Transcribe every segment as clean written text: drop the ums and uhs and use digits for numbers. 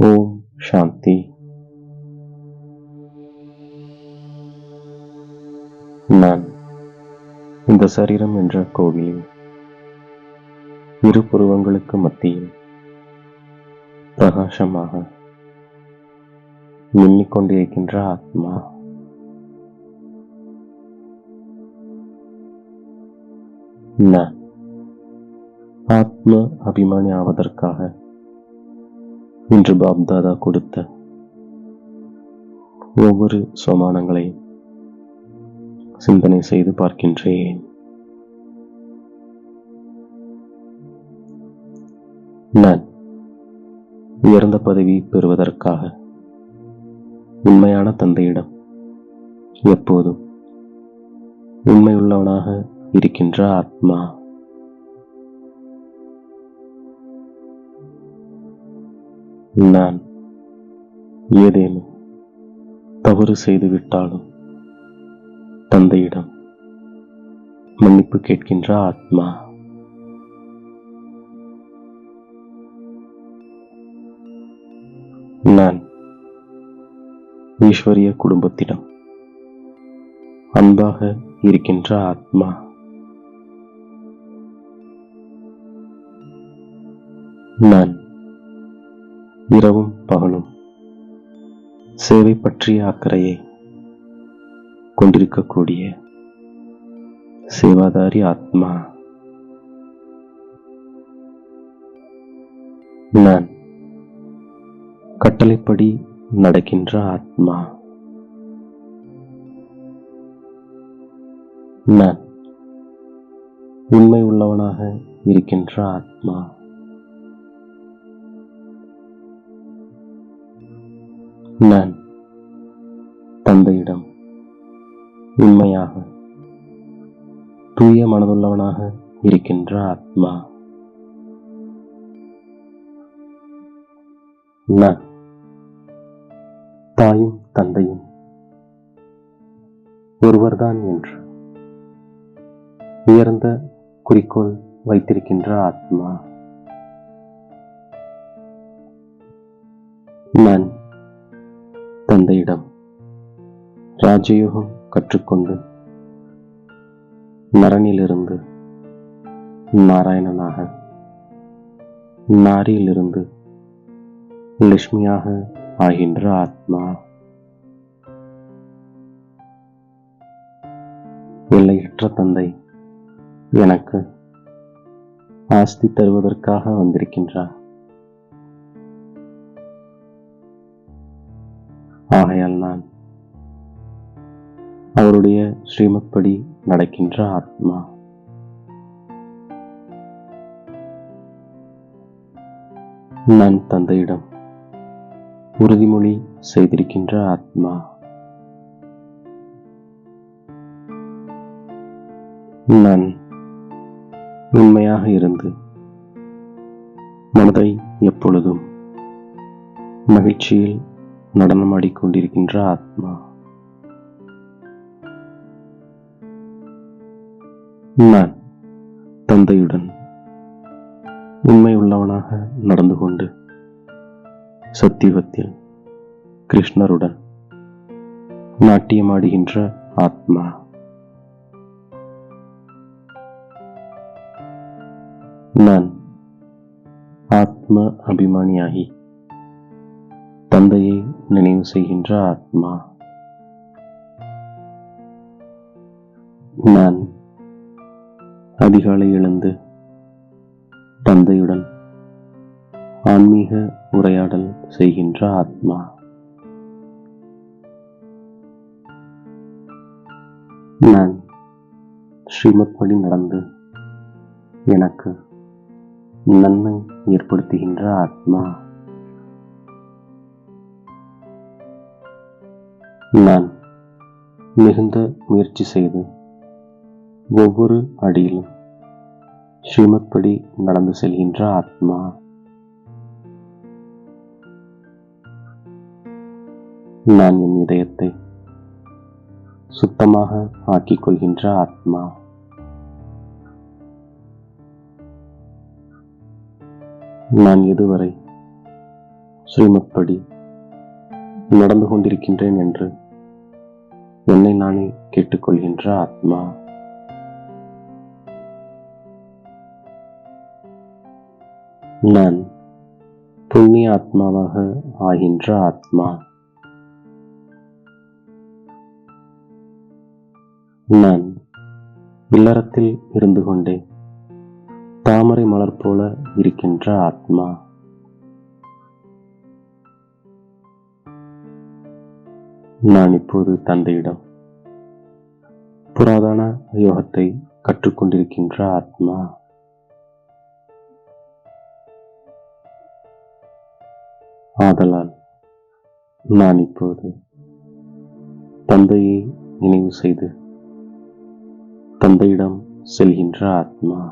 ஓம் சாந்தி. நான் இந்த சரீரம் என்ற கோவிலில் இரு புருவங்களுக்கு மத்தியில் பிரகாசமாக மின்னிக் கொண்டிருக்கின்ற ஆத்மா. நான் ஆத்ம அபிமானி ஆவதற்காக இன்று பாப்தாதா கொடுத்த ஒவ்வொரு சோமானங்களை சிந்தனை செய்து பார்க்கின்றேன். நான் உயர்ந்த பதவி பெறுவதற்காக உண்மையான தந்தையிடம் எப்போதும் உண்மையுள்ளவனாக இருக்கின்ற ஆத்மா. நான் ஏதேனும் தவறு செய்துவிட்டாலும் தந்தையிடம் மன்னிப்பு கேட்கின்ற ஆத்மா. நான் ஈஸ்வரிய குடும்பத்திடம் அன்பாக இருக்கின்ற ஆத்மா. நான் இரவும் பகலும் சேவை பற்றிய அக்கறையை கொண்டிருக்கக்கூடிய சேவாதாரி ஆத்மா. நான் கட்டளைப்படி நடக்கின்ற ஆத்மா. நான் உண்மை உள்ளவனாக இருக்கின்ற ஆத்மா. நான் தந்தையிடம் உண்மையாக தூய மனதுள்ளவனாக இருக்கின்ற ஆத்மா. நான் தாயும் தந்தையும் ஒருவர்தான் என்று உயர்ந்த குறிக்கோள் வைத்திருக்கின்ற ஆத்மா. நான் தந்தையிடம் ராஜயோகம் கற்றுக்கொண்டு நரனிலிருந்து நாராயணனாக, நாரியிலிருந்து லட்சுமியாக ஆகின்ற ஆத்மா. எல்லையற்ற தந்தை எனக்கு ஆஸ்தி தருவதற்காக வந்திருக்கின்றார். ஆகையால் நான் அவருடைய ஸ்ரீமத் படி நடக்கின்ற ஆத்மா. நான் தந்தையிடம் உறுதிமொழி செய்திருக்கின்ற ஆத்மா. நான் உண்மையாக இருந்து மனதை எப்பொழுதும் மகிழ்ச்சியில் நடனமாடிக்கொண்டிருக்கின்ற ஆத்மா. நான் தந்தையுடன் உண்மை உள்ளவனாக நடந்து கொண்டு சத்தியுகத்தில் கிருஷ்ணருடன் நாட்டியமாடுகின்ற ஆத்மா. நான் ஆத்ம அபிமானியாகி தந்தையை நினைவு செய்கின்ற ஆத்மா. நான் அதிகாலை எழுந்து தந்தையுடன் ஆன்மீக உரையாடல் செய்கின்ற ஆத்மா. நான் ஸ்ரீமத் படி நடந்து எனக்கு நன்மை ஏற்படுத்துகின்ற ஆத்மா. நான் மிகுந்த முயற்சி செய்து ஒவ்வொரு அடியிலும் ஸ்ரீமத் படி நடந்து செல்கின்ற ஆத்மா. நான் என் இதயத்தை சுத்தமாக ஆக்கிக் கொள்கின்ற ஆத்மா. நான் எதுவரை ஸ்ரீமத் படி நடந்து கொண்டிருக்கின்றேன் என்று என்னை நானே கேட்டுக்கொள்கின்ற ஆத்மா. நான் புண்ணிய ஆத்மாவாக ஆகின்ற ஆத்மா. நான் இல்லறத்தில் இருந்து கொண்டே தாமரை மலர் போல இருக்கின்ற ஆத்மா. நான் இப்போது தந்தையிடம் புராதன யோகத்தை கற்றுக்கொண்டிருக்கின்ற ஆத்மா. ஆதலால் நான் இப்போது தந்தையை நினைவு செய்து தந்தையிடம் செல்கின்ற ஆத்மா.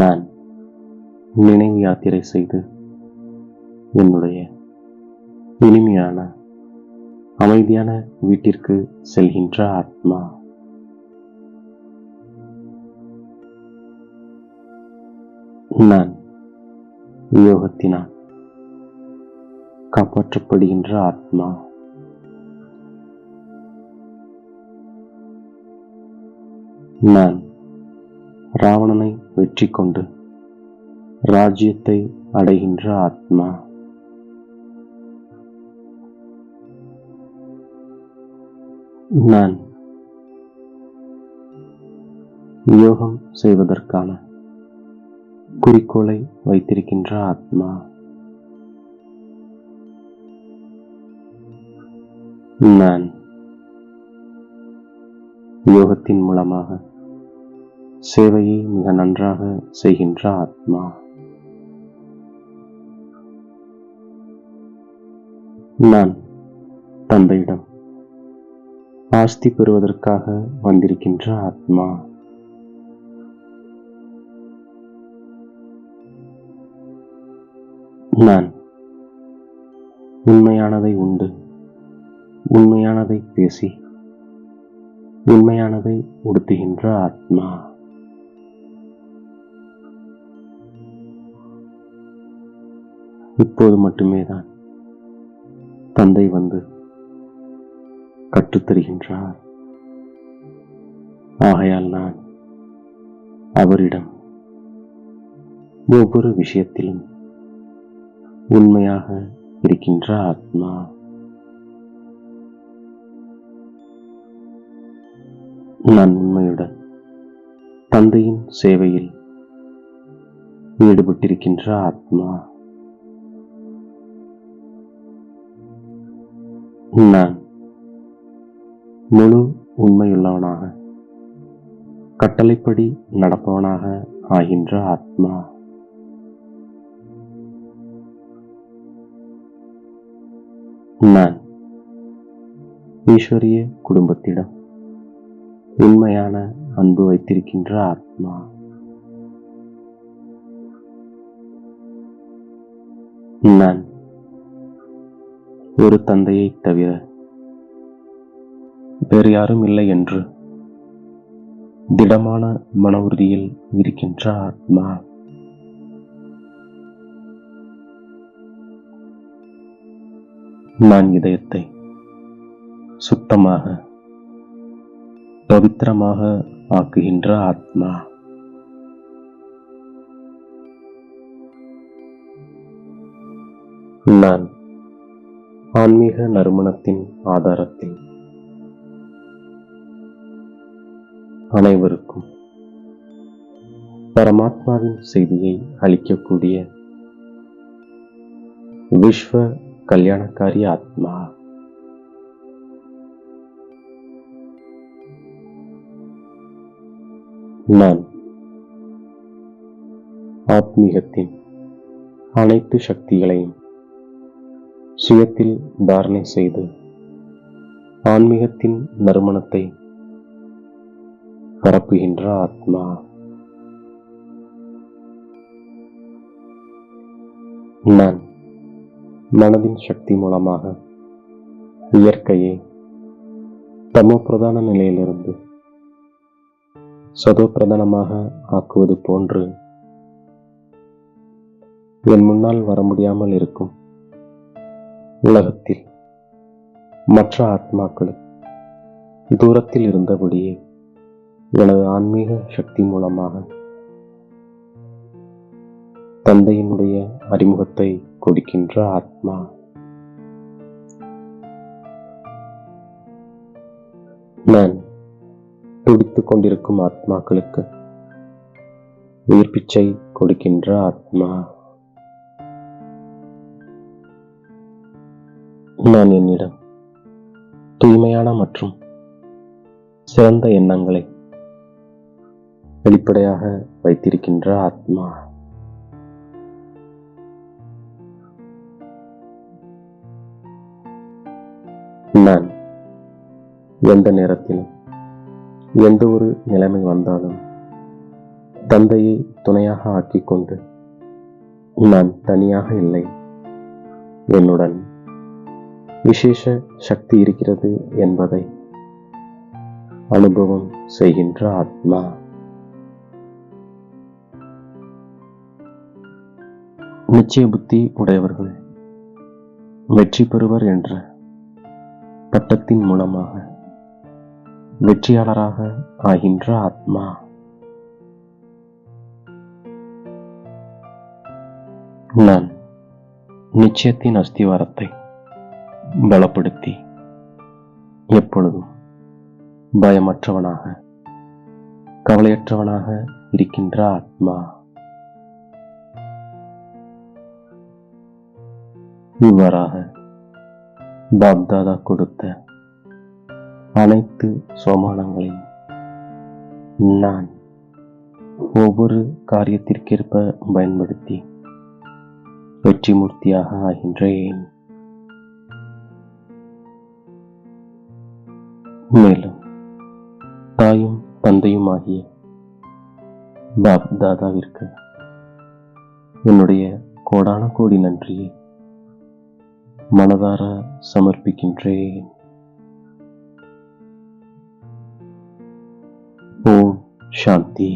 நான் நினைவு யாத்திரை செய்து என்னுடைய இனிமையான அமைதியான வீட்டிற்கு செல்கின்ற ஆத்மா. நான் யோகத்தினால் காப்பாற்றப்படுகின்ற ஆத்மா. நான் ராவணனை வெற்றி கொண்டு ராஜ்யத்தை அடைகின்ற ஆத்மா. நான் யோகம் செய்வதற்கான குறிக்கோளை வைத்திருக்கின்ற ஆத்மா. நான் யோகத்தின் மூலமாக சேவையை மிக நன்றாக செய்கின்ற ஆத்மா. நான் தந்தையிடம் ஆஸ்தி பெறுவதற்காக வந்திருக்கின்ற ஆத்மா. நான் உண்மையானதை உண்டு, உண்மையானதை பேசி, உண்மையானதை உடுத்துகின்ற ஆத்மா. இப்போது மட்டுமே தான் தந்தை வந்து கற்றுத்தருகின்றார். ஆகையால் நான் அவரிடம் ஒவ்வொரு விஷயத்திலும் உண்மையாக இருக்கின்ற ஆத்மா. நான் உண்மையுடன் தந்தையின் சேவையில் ஈடுபட்டிருக்கின்ற ஆத்மா. நான் முழு உண்மையுள்ளவனாக கட்டளைப்படி நடப்பவனாக ஆகின்ற ஆத்மா. நான் ஈஸ்வரிய குடும்பத்திடம் உண்மையான அன்பு வைத்திருக்கின்ற ஆத்மா. நான் ஒரு தந்தையை தவிர வேறு யாரும் இல்லை என்று திடமான மன உறுதியில் இருக்கின்ற ஆத்மா. நான் இதயத்தை சுத்தமாக பவித்திரமாக ஆக்குகின்ற ஆத்மா. நான் ஆன்மீக நறுமணத்தின் ஆதாரத்தில் அனைவருக்கும் பரமாத்மாவின் செய்தியை அளிக்கக்கூடிய விஸ்வ கல்யாணக்காரி ஆத்மா. நான் ஆத்மீகத்தின் அனைத்து சக்திகளையும் சுயத்தில் தாரணை செய்து ஆன்மீகத்தின் நறுமணத்தை பரப்புகின்ற ஆத்மா. நான் மனதின் சக்தி மூலமாக இயற்கையை தமோ பிரதான நிலையிலிருந்து சதோ பிரதானமாக ஆக்குவது போன்று என் முன்னால் வர முடியாமல் இருக்கும் உலகத்தில் மற்ற ஆத்மாக்களுக்கு தூரத்தில் இருந்தபடியே எனது ஆன்மீக சக்தி மூலமாக தந்தையினுடைய அறிமுகத்தை கொடுக்கின்ற ஆத்மா. நான் துடித்துக் கொண்டிருக்கும் ஆத்மாக்களுக்கு உயிர் பிச்சை கொடுக்கின்ற ஆத்மா. நான் என்னிடம் தூய்மையான மற்றும் சிறந்த எண்ணங்களை வெளிப்படையாக வைத்திருக்கின்ற ஆத்மா. நான் எந்த நேரத்திலும் எந்த ஒரு நிலைமை வந்தாலும் தந்தையை துணையாக ஆக்கிக்கொண்டு நான் தனியாக இல்லை, என்னுடன் விசேஷ சக்தி இருக்கிறது என்பதை அனுபவம் செய்கின்ற ஆத்மா. நிச்சய புத்தி உடையவர்கள் வெற்றி பெறுவர் என்ற பட்டத்தின் மூலமாக வெற்றியாளராக ஆகின்ற ஆத்மா. நான் நிச்சயத்தின் அஸ்திவாரத்தை பலப்படுத்தி எப்பொழுதும் பயமற்றவனாக கவலையற்றவனாக இருக்கின்ற ஆத்மா. இவ்வாறாக பாப்தாதா கொடுத்த அனைத்து சோமானங்களையும் நான் ஒவ்வொரு காரியத்திற்கேற்ப பயன்படுத்தி வெற்றி மூர்த்தியாக ஆகின்றேன். மேலும் தாயும் தந்தையும் ஆகிய பாப்தாதாவிற்கு என்னுடைய கோடான கோடி நன்றியை மனதார சமர்ப்பிக்கின்றேன். ஓம் சாந்தி.